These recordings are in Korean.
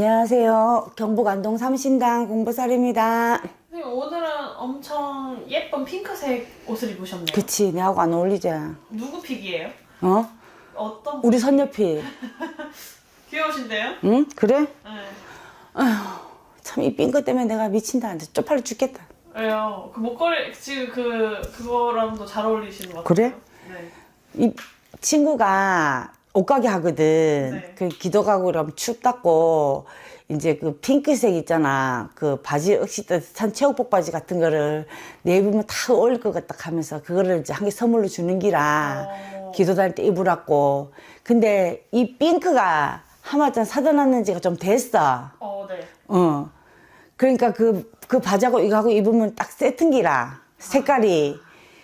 안녕하세요. 경북 안동 삼신당 공보살입니다. 선생님, 오늘은 엄청 예쁜 핑크색 옷을 입으셨네요. 그치, 내하고 안 어울리지? 누구 픽이에요? 어? 어떤 우리 선녀피. 귀여우신데요? 응? 그래? 네. 참 이 핑크 때문에 내가 미친다. 쪽팔려 죽겠다. 왜요? 그 목걸이 지금 그거랑도 잘 어울리시는 것 같아요. 그래? 네. 이 친구가 옷가게 하거든. 네. 그 기도 가고 그러면 춥다고 이제 그 핑크색 있잖아. 그 바지 억시 따뜻한 체육복 바지 같은 거를 내 입으면 다 어울릴 것 같다 하면서 그거를 이제 한 개 선물로 주는 기라 기도 다닐 때 입으라고. 근데 이 핑크가 하마장 사다 놨는 지가 좀 됐어. 네. 그러니까 그 바지하고 이거하고 입으면 딱 세트기라 색깔이.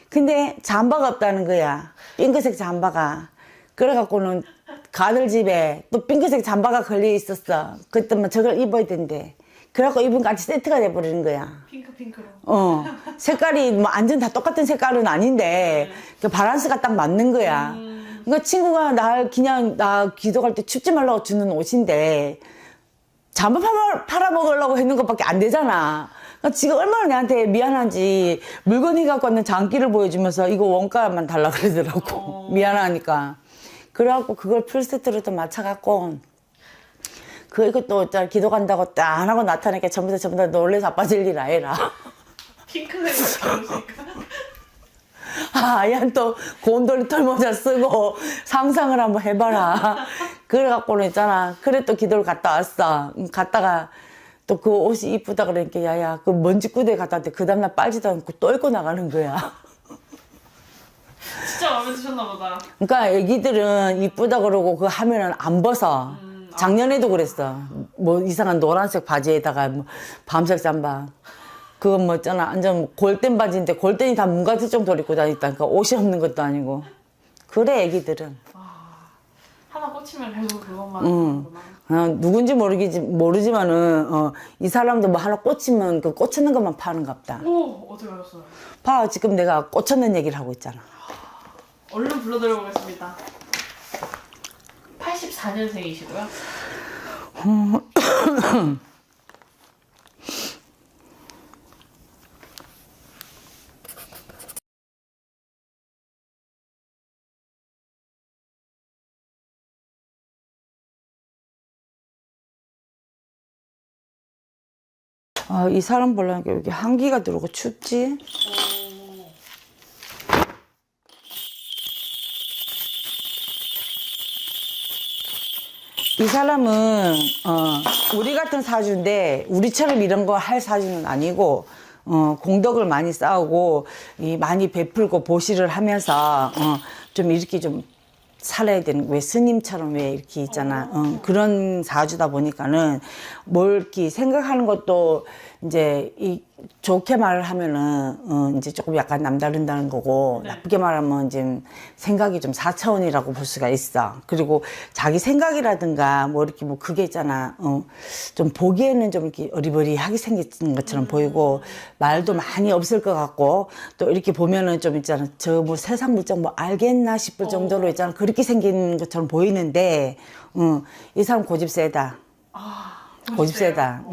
근데 잠바가 없다는 거야. 핑크색 잠바가. 그래갖고는 가들 집에 또 핑크색 잠바가 걸려 있었어. 그때만 저걸 입어야 된대. 그래갖고 입은 같이 세트가 돼버리는 거야. 핑크로. 색깔이 뭐 완전 다 똑같은 색깔은 아닌데 그 밸런스가 딱 맞는 거야. 그러니까 친구가 나 기도 갈 때 춥지 말라고 주는 옷인데 잠바 팔아먹으려고 했는 것밖에 안 되잖아. 그러니까 지가 얼마나 내한테 미안한지 물건이 갖고 왔는 장기를 보여주면서 이거 원가만 달라 그러더라고. 미안하니까. 그래갖고 그걸 풀세트로 또 맞춰갖고 이것도 기도 간다고 딱 안 하고 나타나니까 전부 다 놀래서 아빠질 일 아니라. 핑크색으로 입으시니까. 아얀 또 곰돌이 털모자 쓰고 상상을 한번 해봐라. 그래갖고는 있잖아. 그래 또 기도를 갔다 왔어. 갔다가 또 그 옷이 이쁘다 그러니까 야야 그 먼지 구대에 갔다 왔는데 그 다음날 빨지도 않고 또 입고 나가는 거야. 진짜 마음에 드셨나 보다. 그러니까 애기들은 이쁘다 그러고 그거 하면은 안 벗어. 작년에도 그랬어. 뭐 이상한 노란색 바지에다가 뭐 밤색 잠바. 그거 뭐 있잖아. 완전 골덴 바지인데 골덴이 다 문가질 정도로 입고 다니다니까. 옷이 없는 것도 아니고. 그래 애기들은. 하나 꽂히면 계속 그것만 하는구나. 누군지 모르지만은 이 사람도 뭐 하나 꽂히면 그 꽂히는 것만 파는갑다. 오, 어떻게 하셨어요? 봐 지금 내가 꽂혔는 얘기를 하고 있잖아. 얼른 불러드려보겠습니다. 84년생이시고요. 이 사람 보려니까 여기 한기가 들어오고 춥지? 이 사람은 우리 같은 사주인데 우리처럼 이런 거 할 사주는 아니고 공덕을 많이 쌓고 많이 베풀고 보시를 하면서 좀 이렇게 좀 살아야 되는, 왜 스님처럼 왜 이렇게 있잖아. 그런 사주다 보니까는 뭘 이렇게 생각하는 것도 이제 좋게 말을 하면은 이제 조금 약간 남다른다는 거고, 네. 나쁘게 말하면 이제 생각이 좀 4차원이라고 볼 수가 있어. 그리고 자기 생각이라든가 뭐 이렇게 뭐 그게 있잖아. 좀 보기에는 좀 이렇게 어리버리하게 생긴 것처럼 보이고, 말도 많이 없을 것 같고, 또 이렇게 보면은 좀 있잖아. 저 뭐 세상 물정 뭐 알겠나 싶을 정도로 있잖아. 그렇게 생긴 것처럼 보이는데, 이 사람 고집 세다. 고집 세다.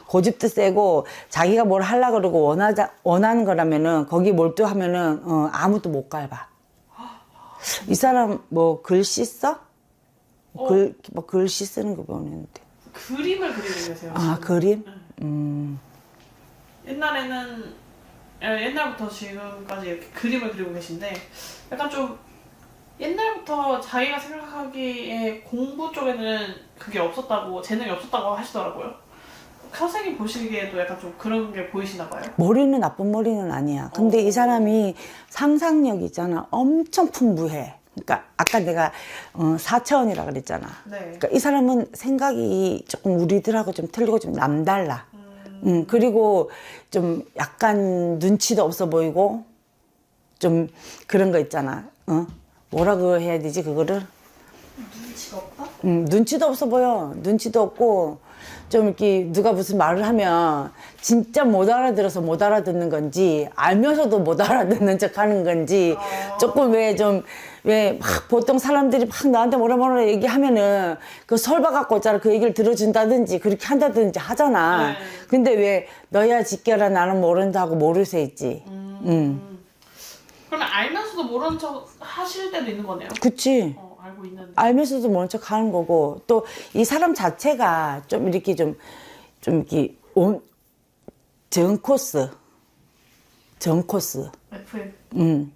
고집도 세고, 자기가 뭘 하려고 그러고 원하는 거라면은, 거기 몰두하면은, 아무도 못 밟아. 이 사람 뭐 글씨 써? 뭐 글씨 쓰는 거 보는데. 그림을 그리고 계세요. 아, 지금. 그림? 옛날부터 지금까지 이렇게 그림을 그리고 계신데 약간 좀 옛날부터 자기가 생각하기에 공부 쪽에는 그게 없었다고, 재능이 없었다고 하시더라고요. 선생님 보시기에도 약간 좀 그런 게 보이시나 봐요? 머리는 나쁜 머리는 아니야. 근데 이 사람이 상상력이 있잖아. 엄청 풍부해. 그러니까 아까 내가 4차원이라 그랬잖아. 네. 그러니까 이 사람은 생각이 조금 우리들하고 좀 틀리고 좀 남달라. 그리고 좀 약간 눈치도 없어 보이고 좀 그런 거 있잖아. 뭐라고 해야 되지 그거를? 눈치가 없다? 눈치도 없어 보여. 눈치도 없고, 좀 이렇게 누가 무슨 말을 하면 진짜 못 알아들어서 못 알아듣는 건지, 알면서도 못 알아듣는 척 하는 건지, 조금 왜 막 보통 사람들이 막 나한테 뭐라 얘기하면은 그 설봐갖고 있잖아. 그 얘기를 들어준다든지 그렇게 한다든지 하잖아. 네. 근데 왜 너야 지켜라 나는 모른다고 모르세 있지. 그러면 알면서도 모르는 척 하실 때도 있는 거네요? 그치. 알고 있는데. 알면서도 모른 척 하는 거고, 또 이 사람 자체가 좀 이렇게 좀 이렇게 정 코스. FM.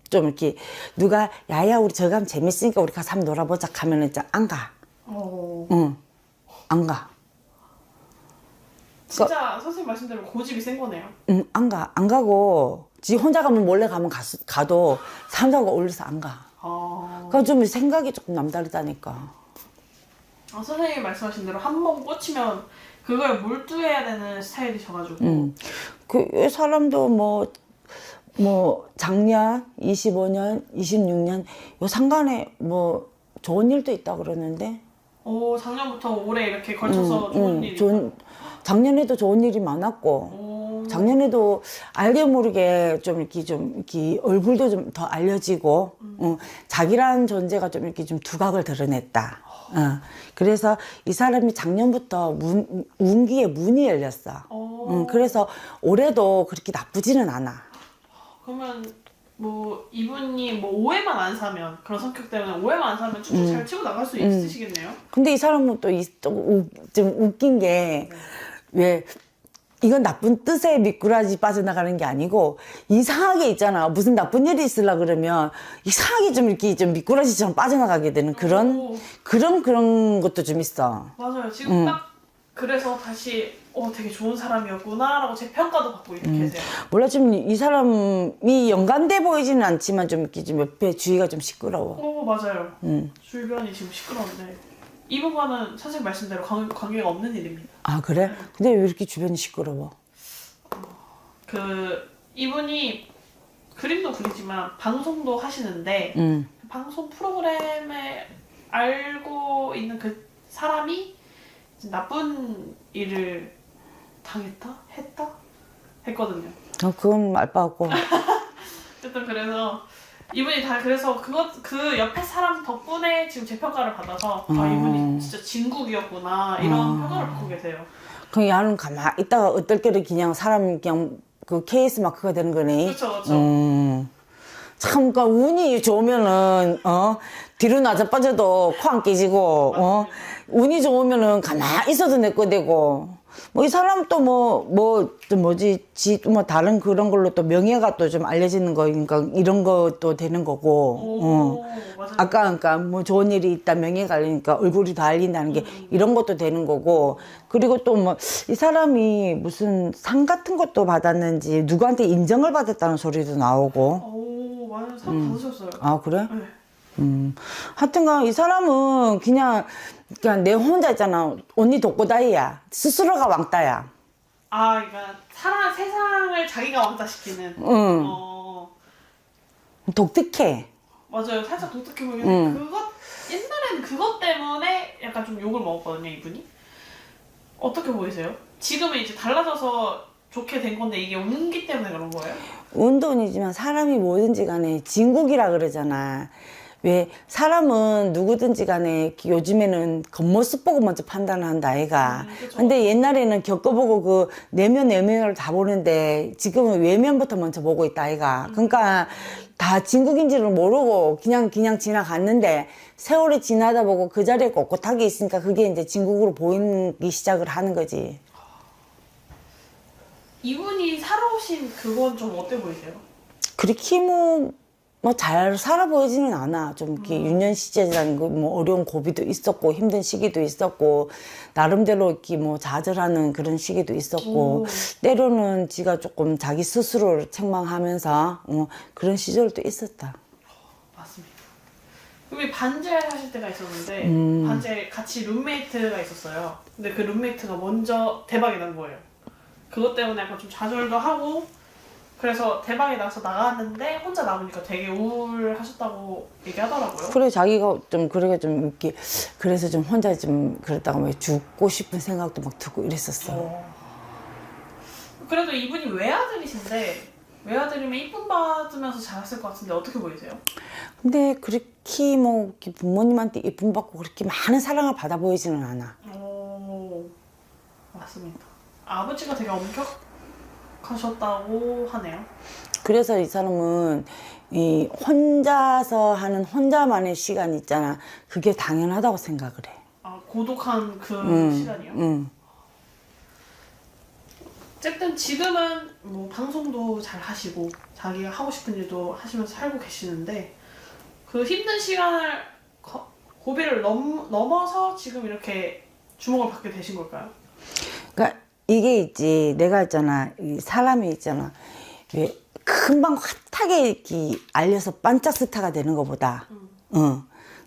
좀 이렇게 누가 야야 우리 저기 하면 재밌으니까 우리 가서 한번 놀아보자 하면은 안 가. 안 가. 진짜 선생님 말씀대로 고집이 센 거네요. 안 가. 안 가고 지 혼자 가면 몰래 가도 사람들하고 어울려서 안 가. 그러니까 좀 생각이 조금 남다르다니까. 선생님이 말씀하신 대로 한 번 꽂히면 그거에 몰두해야 되는 스타일이셔가지고. 그 사람도 작년, 25년, 26년 요 상간에 뭐 좋은 일도 있다 그러는데. 작년부터 올해 이렇게 걸쳐서 좋은 일이. 작년에도 좋은 일이 많았고, 작년에도 알게 모르게 좀 이렇게 얼굴도 좀 더 알려지고, 자기라는 존재가 좀 이렇게 좀 두각을 드러냈다. 그래서 이 사람이 작년부터 운기에 문이 열렸어. 그래서 올해도 그렇게 나쁘지는 않아. 그러면 이분이 오해만 안 사면, 그런 성격 때문에 오해만 안 사면 쭉쭉 잘 치고 나갈 수 있으시겠네요? 근데 이 사람은 또 좀 웃긴 게, 왜 이건 나쁜 뜻에 미꾸라지 빠져나가는 게 아니고 이상하게 있잖아. 무슨 나쁜 일이 있으려 그러면 이상하게 좀 이렇게 좀 미꾸라지처럼 빠져나가게 되는 그런 것도 좀 있어. 맞아요. 지금 딱 그래서 다시 되게 좋은 사람이었구나 라고 제 평가도 받고 이렇게 계세요. 몰라, 지금 이 사람이 연관돼 보이지는 않지만 좀 이렇게 좀 옆에 주위가 좀 시끄러워. 맞아요. 주변이 지금 시끄러운데 이 부분은 선생님 말씀대로 관계가 없는 일입니다. 아, 그래? 근데 왜 이렇게 주변이 시끄러워? 이분이 그림도 그리지만 방송도 하시는데 방송 프로그램에 알고 있는 그 사람이 나쁜 일을 당했다? 했거든요. 그건 알 바 없고. 어쨌든 그래서 이분이 그래서 그 옆에 사람 덕분에 지금 재평가를 받아서 이분이 진짜 진국이었구나 이런 평가를 받고 계세요. 그럼 야는 가만 있다가 어떨결에 그냥 사람 그냥 그 케이스 마크가 되는 거네. 그렇죠. 참, 그러니까 운이 좋으면은 뒤로 나자 빠져도 코 안 깨지고 운이 좋으면은 가만 있어도 내 거 되고. 이 사람 또 다른 그런 걸로 또 명예가 또 좀 알려지는 거니까 이런 것도 되는 거고. 맞아요. 아까 그러니까 좋은 일이 있다 명예가 알리니까 얼굴이 다 알린다는 게 이런 것도 되는 거고. 그리고 또 이 사람이 무슨 상 같은 것도 받았는지 누구한테 인정을 받았다는 소리도 나오고. 맞아요. 상 받으셨어요. 아, 그래? 네. 하여튼간 이 사람은 그냥 내 혼자 있잖아. 언니 독고다이야. 스스로가 왕따야. 그러니까 세상을 자기가 왕따시키는. 독특해. 맞아요. 살짝 독특해 보이는데 옛날에는 그것 때문에 약간 좀 욕을 먹었거든요, 이분이. 어떻게 보이세요? 지금은 이제 달라져서 좋게 된 건데 이게 운기 때문에 그런 거예요? 운도 운이지만 사람이 뭐든지 간에 진국이라 그러잖아. 왜 사람은 누구든지 간에 요즘에는 겉모습 보고 먼저 판단한다 아이가. 근데 옛날에는 겪어보고 그 내면을 다 보는데 지금은 외면부터 먼저 보고 있다 아이가. 그러니까 다 진국인지를 모르고 그냥 지나갔는데 세월이 지나다 보고 그 자리에 꼿꼿하게 있으니까 그게 이제 진국으로 보이기 시작을 하는 거지. 이분이 살아오신 그건 좀 어때 보이세요? 그렇게 잘 살아 보이지는 않아. 좀 이렇게 유년 시절이라는 거 어려운 고비도 있었고 힘든 시기도 있었고 나름대로 이렇게 좌절하는 그런 시기도 있었고 때로는 지가 조금 자기 스스로를 책망하면서 그런 시절도 있었다. 맞습니다. 그럼 반지하에 사실 때가 있었는데 반지하에 같이 룸메이트가 있었어요. 근데 그 룸메이트가 먼저 대박이 난 거예요. 그것 때문에 약간 좀 좌절도 하고 그래서 대박이 나서 나갔는데 혼자 남으니까 되게 우울하셨다고 얘기하더라고요. 그래 자기가 좀 그러게 좀 이렇게 그래서 좀 혼자 좀 그랬다가 막 죽고 싶은 생각도 막 들고 이랬었어. 그래도 이분이 외아들이신데 외아들이면 이쁨 받으면서 자랐을 것 같은데 어떻게 보이세요? 근데 그렇게 뭐 이렇게 부모님한테 이쁨 받고 그렇게 많은 사랑을 받아 보이지는 않아. 오, 맞습니다. 아버지가 되게 엄격하셨다고 하네요. 그래서 이 사람은 이 혼자서 하는 혼자만의 시간 있잖아. 그게 당연하다고 생각을 해. 아, 고독한 그 시간이요? 응. 어쨌든 지금은 뭐 방송도 잘 하시고 자기가 하고 싶은 일도 하시면서 살고 계시는데 그 힘든 시간을 고비를 넘어서 지금 이렇게 주목을 받게 되신 걸까요? 그러니까 이게 있지. 내가 있잖아. 이 사람이 있잖아. 왜 금방 핫하게 이렇게 알려서 반짝 스타가 되는 것보다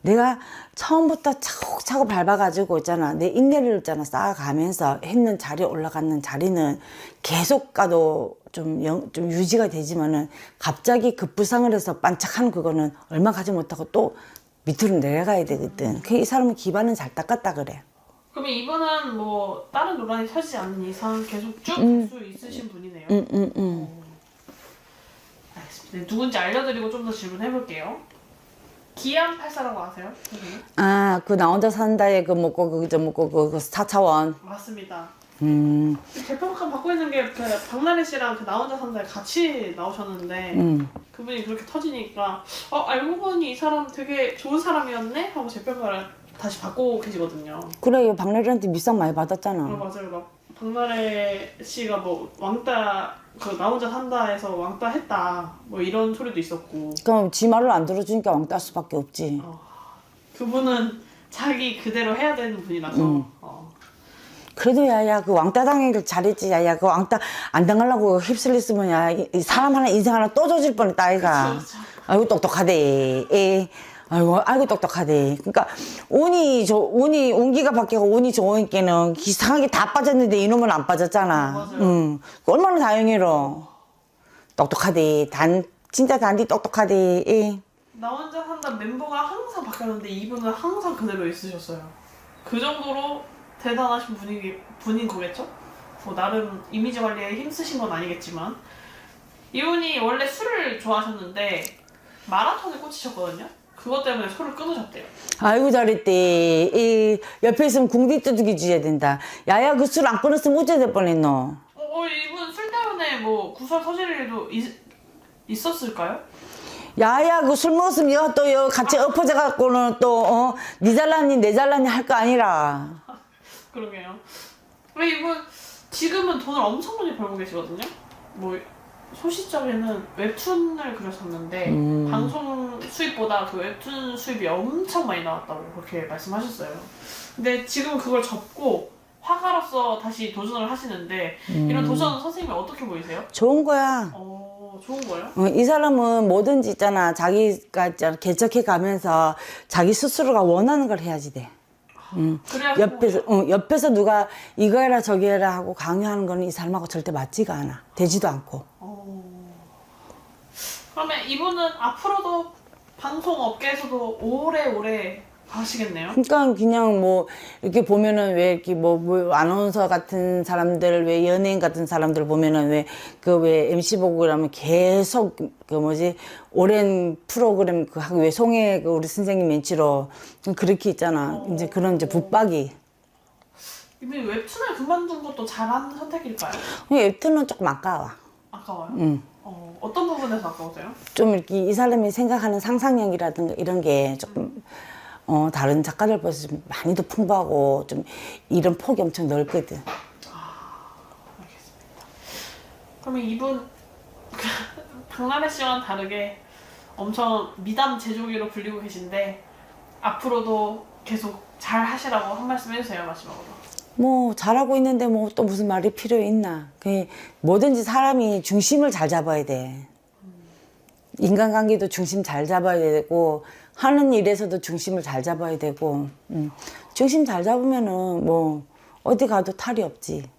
내가 처음부터 차곡차곡 밟아가지고 있잖아. 내 인내를 있잖아. 쌓아가면서 했는 자리에 올라가는 자리는 계속 가도 좀 유지가 되지만은 갑자기 급부상을 해서 반짝하는 그거는 얼마 가지 못하고 또 밑으로 내려가야 되거든. 이 사람은 기반은 잘 닦았다 그래. 그러면 이분은 뭐 다른 논란이 터지지 않는 이상 계속 쭉 갈 수 있으신 분이네요. 알겠습니다. 네, 누군지 알려드리고 좀 더 질문해볼게요. 기안84라고 아세요? 선생님? 아, 그 나 혼자 산다에 그 먹고 그 4차원. 맞습니다. 대표복권 받고 있는 게 그 박나래 씨랑 그 나 혼자 산다에 같이 나오셨는데 그분이 그렇게 터지니까 알고 보니 이 사람 되게 좋은 사람이었네 하고 제 평가를 다시 받고 계시거든요. 그래, 박래리한테 밑상 많이 받았잖아. 맞아요. 막 박나래 씨가 뭐 왕따 그 나 혼자 산다에서 왕따 했다 뭐 이런 소리도 있었고. 그럼 지 말을 안 들어주니까 왕따 할 수밖에 없지. 그분은 자기 그대로 해야 되는 분이라서. 그래도 야야 그 왕따 당하기를 잘했지. 야야 그 왕따 안 당하려고 휩쓸렸으면 이 사람 하나 인생 하나 또 조질 뻔했다 아이가. 그쵸. 아이고 똑똑하대. 아이고 똑똑하대. 그러니까 운이 운기가 바뀌고 운이 좋으니까는 이상하게 다 빠졌는데 이놈은 안 빠졌잖아. 맞아요. 얼마나 다행이로. 똑똑하대. 진짜 단디 똑똑하대. 나 혼자 산다 멤버가 항상 바뀌었는데 이분은 항상 그대로 있으셨어요. 그 정도로 대단하신 분인 거겠죠? 뭐 나름 이미지 관리에 힘쓰신 건 아니겠지만 이분이 원래 술을 좋아하셨는데 마라톤에 꽂히셨거든요. 그것 때문에 술을 끊으셨대요. 아이고 잘했대. 옆에 있으면 궁디 두둑이 줘야 된다. 야야 그 술 안 끊었으면 어째 될 뻔했노. 이분 술 때문에 뭐 구설 터질 일도 있었을까요? 야야 그 술 먹었으면 여 같이 엎어져 갖고는 또 니 잘났니 내 잘났니 할 거 아니라. 그러게요. 왜 이분 지금은 돈을 엄청 많이 벌고 계시거든요. 뭐 소시적에는 웹툰을 그렸었는데 방송 수입보다 그 웹툰 수입이 엄청 많이 나왔다고 그렇게 말씀하셨어요. 근데 지금 그걸 접고 화가로서 다시 도전을 하시는데 이런 도전 선생님이 어떻게 보이세요? 좋은 거야. 좋은 거예요? 이 사람은 뭐든지 있잖아. 자기가 있잖아. 개척해 가면서 자기 스스로가 원하는 걸 해야지 돼. 그래야 옆에서 누가 이거 해라 저기 해라 하고 강요하는 거는 이 사람하고 절대 맞지가 않아. 되지도 않고. 그러면 이분은 앞으로도 방송 업계에서도 오래오래 하시겠네요? 그러니까 그냥 뭐 이렇게 보면은 왜 이렇게 뭐 아나운서 같은 사람들 왜 연예인 같은 사람들 보면은 왜 MC 보고 그러면 계속 그 뭐지 오랜 프로그램 그 하고 왜 송혜 그 우리 선생님 멘치로 그렇게 있잖아. 이제 그런 이제 붙박이. 이분이 웹툰을 그만둔 것도 잘한 선택일까요? 웹툰은 조금 아까워. 아까워요? 어떤 부분에서 아까우세요? 좀 이렇게 이 사람이 생각하는 상상력이라든가 이런 게 조금 다른 작가들 보다 좀 많이 더 풍부하고 좀 이런 폭이 엄청 넓거든. 알겠습니다. 그러면 이분 박나래 씨와는 다르게 엄청 미담 제조기로 불리고 계신데 앞으로도 계속 잘 하시라고 한 말씀 해주세요, 마지막으로. 뭐 잘하고 있는데 뭐 또 무슨 말이 필요 있나. 뭐든지 사람이 중심을 잘 잡아야 돼. 인간관계도 중심 잘 잡아야 되고 하는 일에서도 중심을 잘 잡아야 되고 중심 잘 잡으면은 뭐 어디 가도 탈이 없지.